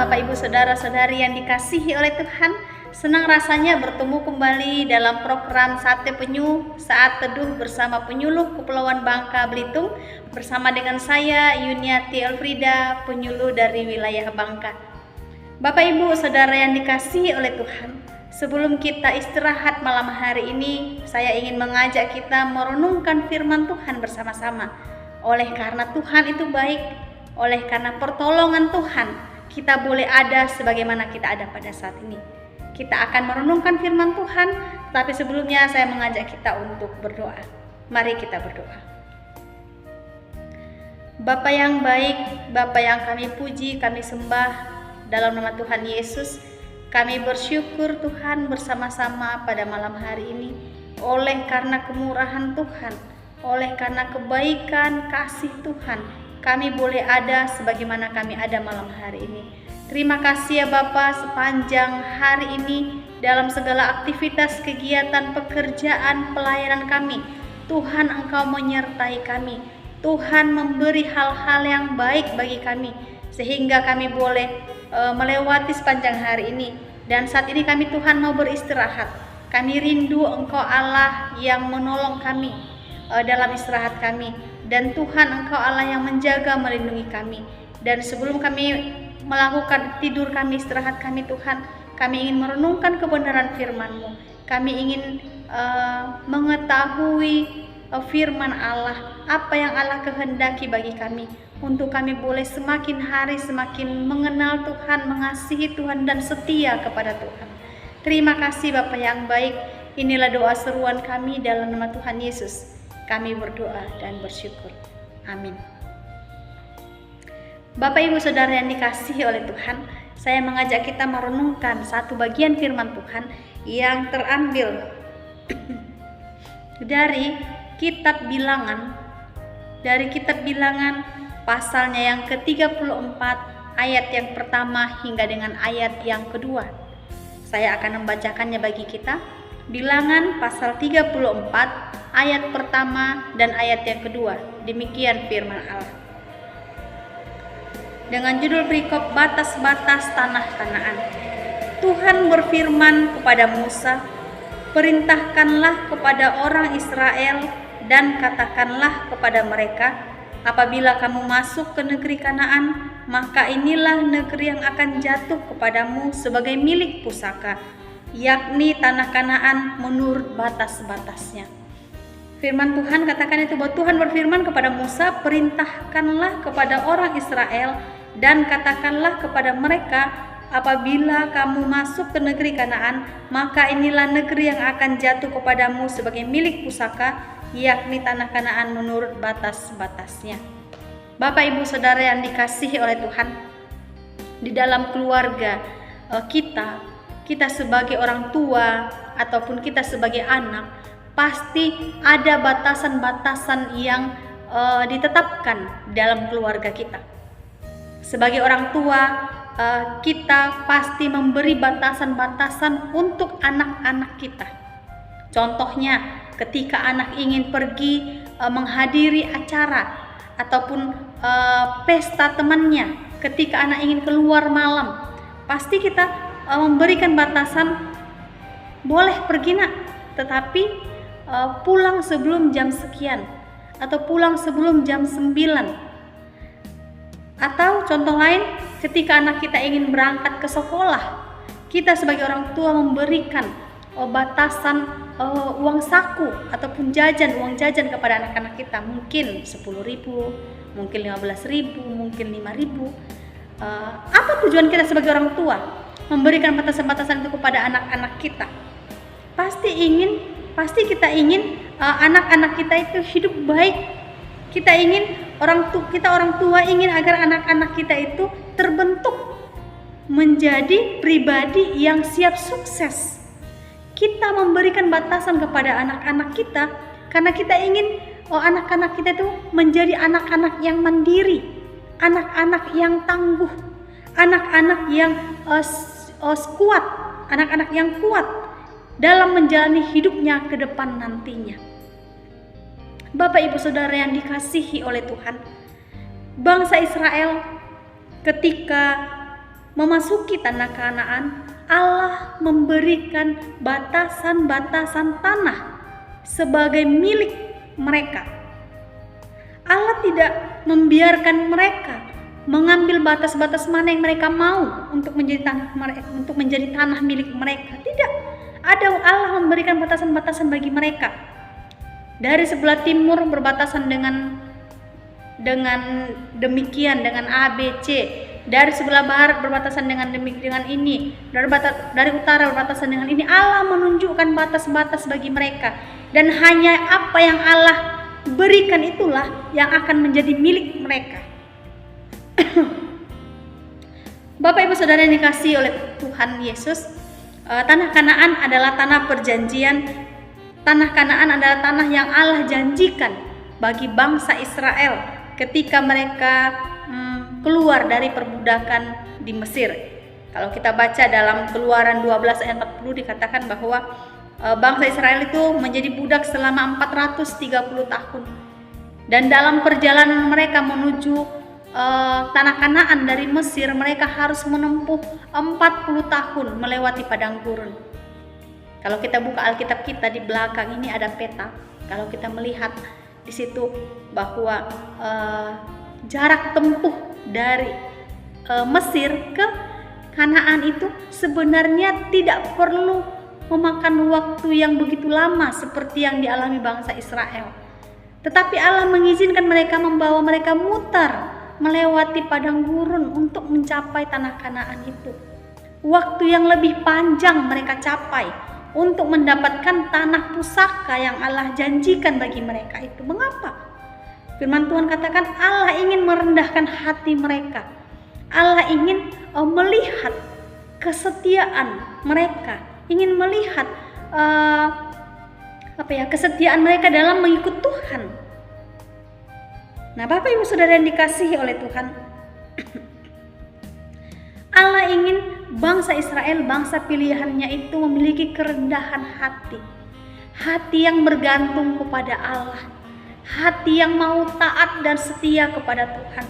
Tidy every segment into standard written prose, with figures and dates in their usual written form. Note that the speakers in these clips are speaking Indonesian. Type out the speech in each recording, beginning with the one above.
Bapak Ibu Saudara-saudari yang dikasihi oleh Tuhan. Senang rasanya bertemu kembali dalam program Sate Penyu Saat Teduh bersama penyuluh Kepulauan Bangka Belitung, bersama dengan saya Yuniati Elfrida, penyuluh dari wilayah Bangka. Bapak Ibu Saudara yang dikasihi oleh Tuhan, sebelum kita istirahat malam hari ini, saya ingin mengajak kita merenungkan firman Tuhan bersama-sama. Oleh karena Tuhan itu baik, oleh karena pertolongan Tuhan, kita boleh ada sebagaimana kita ada pada saat ini. Kita akan merenungkan firman Tuhan, tapi sebelumnya saya mengajak kita untuk berdoa. Mari kita berdoa. Bapa yang baik, Bapa yang kami puji, kami sembah dalam nama Tuhan Yesus. Kami bersyukur Tuhan bersama-sama pada malam hari ini, oleh karena kemurahan Tuhan, oleh karena kebaikan kasih Tuhan, kami boleh ada sebagaimana kami ada malam hari ini. Terima kasih ya Bapa, sepanjang hari ini dalam segala aktivitas, kegiatan, pekerjaan, pelayanan kami, Tuhan Engkau menyertai kami. Tuhan memberi hal-hal yang baik bagi kami, sehingga kami boleh melewati sepanjang hari ini. Dan saat ini kami Tuhan mau beristirahat. Kami rindu Engkau Allah yang menolong kami dalam istirahat kami. Dan Tuhan Engkau Allah yang menjaga, melindungi kami. Dan sebelum kami melakukan tidur kami, istirahat kami Tuhan, kami ingin merenungkan kebenaran firman-Mu. Kami ingin mengetahui firman Allah, apa yang Allah kehendaki bagi kami, untuk kami boleh semakin hari semakin mengenal Tuhan, mengasihi Tuhan, dan setia kepada Tuhan. Terima kasih Bapa yang baik. Inilah doa seruan kami dalam nama Tuhan Yesus. Kami berdoa dan bersyukur. Amin. Bapak Ibu Saudara yang dikasihi oleh Tuhan, saya mengajak kita merenungkan satu bagian firman Tuhan yang terambil dari kitab Bilangan, pasalnya yang ke-34 ayat yang pertama hingga dengan ayat yang kedua. Saya akan membacakannya bagi kita. Bilangan pasal 34 ayat pertama dan ayat yang kedua. Demikian firman Allah. Dengan judul perikop batas-batas tanah Kanaan. Tuhan berfirman kepada Musa, "Perintahkanlah kepada orang Israel dan katakanlah kepada mereka, apabila kamu masuk ke negeri Kanaan, maka inilah negeri yang akan jatuh kepadamu sebagai milik pusaka, yakni tanah Kanaan menurut batas-batasnya." Firman Tuhan katakan itu bahwa Tuhan berfirman kepada Musa, "Perintahkanlah kepada orang Israel dan katakanlah kepada mereka, apabila kamu masuk ke negeri Kanaan, maka inilah negeri yang akan jatuh kepadamu sebagai milik pusaka, yakni tanah Kanaan menurut batas-batasnya." Bapak Ibu Saudara yang dikasihi oleh Tuhan, di dalam keluarga kita sebagai orang tua ataupun kita sebagai anak, pasti ada batasan-batasan yang ditetapkan dalam keluarga kita. Sebagai orang tua, kita pasti memberi batasan-batasan untuk anak-anak kita. Contohnya, ketika anak ingin pergi menghadiri acara ataupun pesta temannya, ketika anak ingin keluar malam, pasti kita memberikan batasan, boleh pergi nak, tetapi pulang sebelum jam sekian atau pulang sebelum jam 9. Atau contoh lain, ketika anak kita ingin berangkat ke sekolah, kita sebagai orang tua memberikan batasan uang saku ataupun uang jajan kepada anak-anak kita, mungkin 10.000, mungkin 15.000, mungkin 5.000. Apa tujuan kita sebagai orang tua memberikan batasan-batasan itu kepada anak-anak kita? Pasti kita ingin anak-anak kita itu hidup baik. Kita orang tua ingin agar anak-anak kita itu terbentuk menjadi pribadi yang siap sukses. Kita memberikan batasan kepada anak-anak kita karena kita ingin anak-anak kita itu menjadi anak-anak yang mandiri, anak-anak yang tangguh, anak-anak yang kuat, anak-anak yang kuat dalam menjalani hidupnya ke depan nantinya. Bapak Ibu Saudara yang dikasihi oleh Tuhan, bangsa Israel ketika memasuki tanah Kanaan, Allah memberikan batasan-batasan tanah sebagai milik mereka. Allah tidak membiarkan mereka mengambil batas-batas mana yang mereka mau untuk menjadi tanah milik mereka. Tidak. Allah memberikan batasan-batasan bagi mereka. Dari sebelah timur berbatasan dengan demikian, dengan A, B, C. Dari sebelah barat berbatasan dengan ini. Dari utara berbatasan dengan ini. Allah menunjukkan batas-batas bagi mereka. Dan hanya apa yang Allah berikan itulah yang akan menjadi milik mereka. Bapak Ibu Saudara yang dikasihi oleh Tuhan Yesus, tanah Kanaan adalah tanah perjanjian. Tanah Kanaan adalah tanah yang Allah janjikan bagi bangsa Israel ketika mereka keluar dari perbudakan di Mesir. Kalau kita baca dalam Keluaran 12 ayat 40 dikatakan bahwa bangsa Israel itu menjadi budak selama 430 tahun. Dan dalam perjalanan mereka menuju tanah Kanaan dari Mesir, mereka harus menempuh 40 tahun melewati padang gurun. Kalau kita buka Alkitab kita di belakang ini ada peta. Kalau kita melihat di situ bahwa jarak tempuh dari Mesir ke Kanaan itu sebenarnya tidak perlu memakan waktu yang begitu lama seperti yang dialami bangsa Israel. Tetapi Allah mengizinkan mereka, membawa mereka mutar melewati padang gurun untuk mencapai tanah Kanaan itu. Waktu yang lebih panjang mereka capai untuk mendapatkan tanah pusaka yang Allah janjikan bagi mereka itu. Mengapa? Firman Tuhan katakan Allah ingin merendahkan hati mereka. Allah ingin melihat kesetiaan mereka, ingin melihat kesetiaan mereka dalam mengikut Tuhan. Nah, Bapak Ibu Saudara yang dikasihi oleh Tuhan, Allah ingin bangsa Israel, bangsa pilihannya itu memiliki kerendahan hati. Hati yang bergantung kepada Allah. Hati yang mau taat dan setia kepada Tuhan.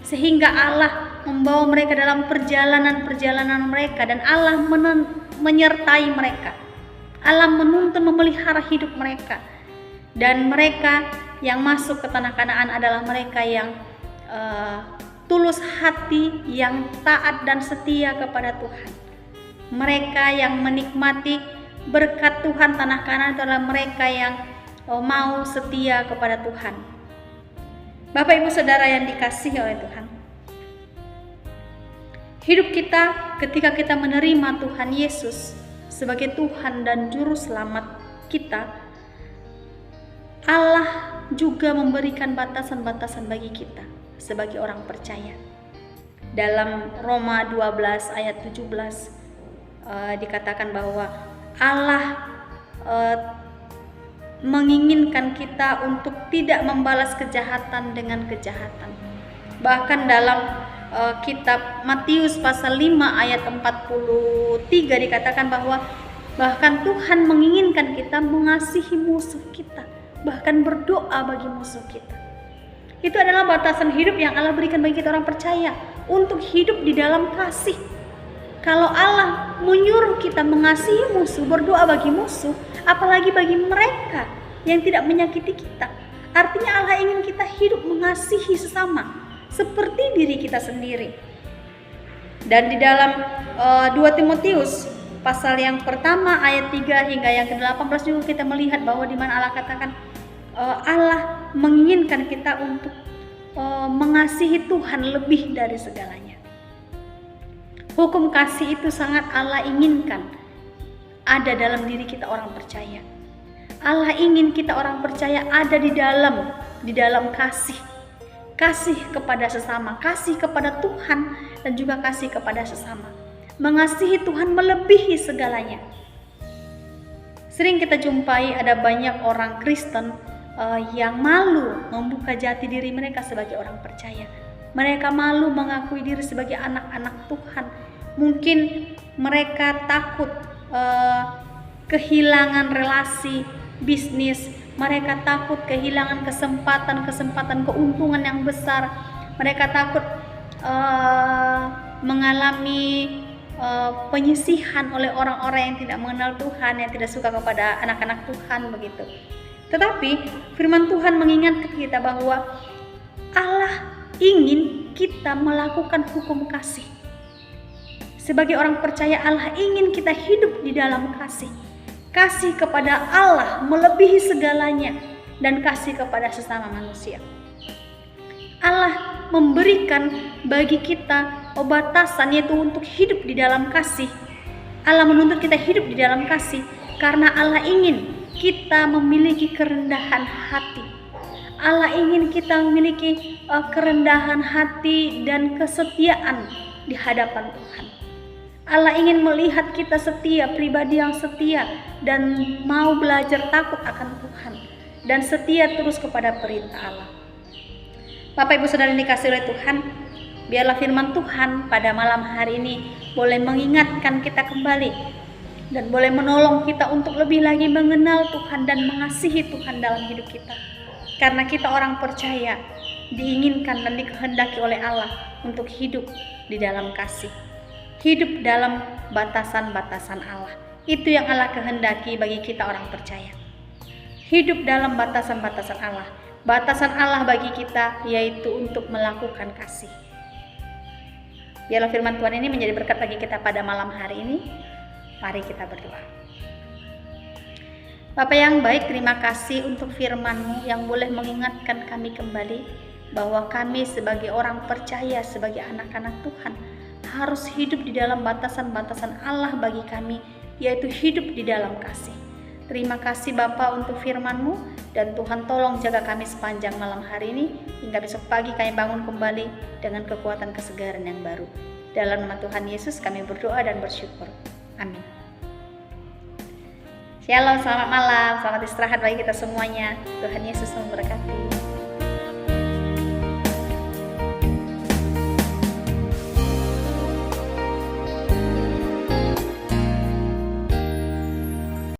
Sehingga Allah membawa mereka dalam perjalanan-perjalanan mereka. Dan Allah menyertai mereka. Allah menuntun memelihara hidup mereka. Dan mereka yang masuk ke tanah Kanaan adalah mereka yang tulus hati, yang taat dan setia kepada Tuhan. Mereka yang menikmati berkat Tuhan. Tanah Kanaan adalah mereka yang mau setia kepada Tuhan. Bapak Ibu Saudara yang dikasihi oleh Tuhan, hidup kita ketika kita menerima Tuhan Yesus sebagai Tuhan dan Juru Selamat kita, Allah juga memberikan batasan-batasan bagi kita sebagai orang percaya. Dalam Roma 12 ayat 17 dikatakan bahwa Allah menginginkan kita untuk tidak membalas kejahatan dengan kejahatan. Bahkan dalam kitab Matius pasal 5 ayat 43 dikatakan bahwa bahkan Tuhan menginginkan kita mengasihi musuh kita, bahkan berdoa bagi musuh kita. Itu adalah batasan hidup yang Allah berikan bagi kita orang percaya untuk hidup di dalam kasih. Kalau Allah menyuruh kita mengasihi musuh, berdoa bagi musuh, apalagi bagi mereka yang tidak menyakiti kita. Artinya Allah ingin kita hidup mengasihi sesama seperti diri kita sendiri. Dan di dalam 2 Timotius pasal yang pertama ayat 3 hingga yang ke-18 juga kita melihat bahwa di mana Allah katakan Allah menginginkan kita untuk mengasihi Tuhan lebih dari segalanya. Hukum kasih itu sangat Allah inginkan ada dalam diri kita orang percaya. Allah ingin kita orang percaya ada di dalam kasih. Kasih kepada sesama, kasih kepada Tuhan dan juga kasih kepada sesama. Mengasihi Tuhan melebihi segalanya. Sering kita jumpai ada banyak orang Kristen yang malu membuka jati diri mereka sebagai orang percaya. Mereka malu mengakui diri sebagai anak-anak Tuhan. Mungkin mereka takut kehilangan relasi bisnis. Mereka takut kehilangan kesempatan, keuntungan yang besar. Mereka takut mengalami penyisihan oleh orang-orang yang tidak mengenal Tuhan, yang tidak suka kepada anak-anak Tuhan begitu. Tetapi firman Tuhan mengingatkan kita bahwa Allah ingin kita melakukan hukum kasih. Sebagai orang percaya, Allah ingin kita hidup di dalam kasih. Kasih kepada Allah melebihi segalanya, dan kasih kepada sesama manusia. Allah memberikan bagi kita batasan, yaitu untuk hidup di dalam kasih. Allah menuntut kita hidup di dalam kasih karena Allah ingin kita memiliki kerendahan hati. Allah ingin kita memiliki kerendahan hati dan kesetiaan di hadapan Tuhan. Allah ingin melihat kita setia, pribadi yang setia dan mau belajar takut akan Tuhan dan setia terus kepada perintah Allah. Bapak Ibu Saudara yang dikasihi oleh Tuhan, biarlah firman Tuhan pada malam hari ini boleh mengingatkan kita kembali dan boleh menolong kita untuk lebih lagi mengenal Tuhan dan mengasihi Tuhan dalam hidup kita. Karena kita orang percaya, diinginkan dan dikehendaki oleh Allah untuk hidup di dalam kasih. Hidup dalam batasan-batasan Allah. Itu yang Allah kehendaki bagi kita orang percaya. Hidup dalam batasan-batasan Allah. Batasan Allah bagi kita yaitu untuk melakukan kasih. Biarlah firman Tuhan ini menjadi berkat bagi kita pada malam hari ini. Mari kita berdoa. Bapa yang baik, terima kasih untuk firman-Mu yang boleh mengingatkan kami kembali bahwa kami sebagai orang percaya, sebagai anak-anak Tuhan, harus hidup di dalam batasan-batasan Allah bagi kami, yaitu hidup di dalam kasih. Terima kasih Bapa untuk firman-Mu, dan Tuhan tolong jaga kami sepanjang malam hari ini, hingga besok pagi kami bangun kembali dengan kekuatan kesegaran yang baru. Dalam nama Tuhan Yesus kami berdoa dan bersyukur. Amin. Shalom, selamat malam, selamat istirahat bagi kita semuanya. Tuhan Yesus memberkati.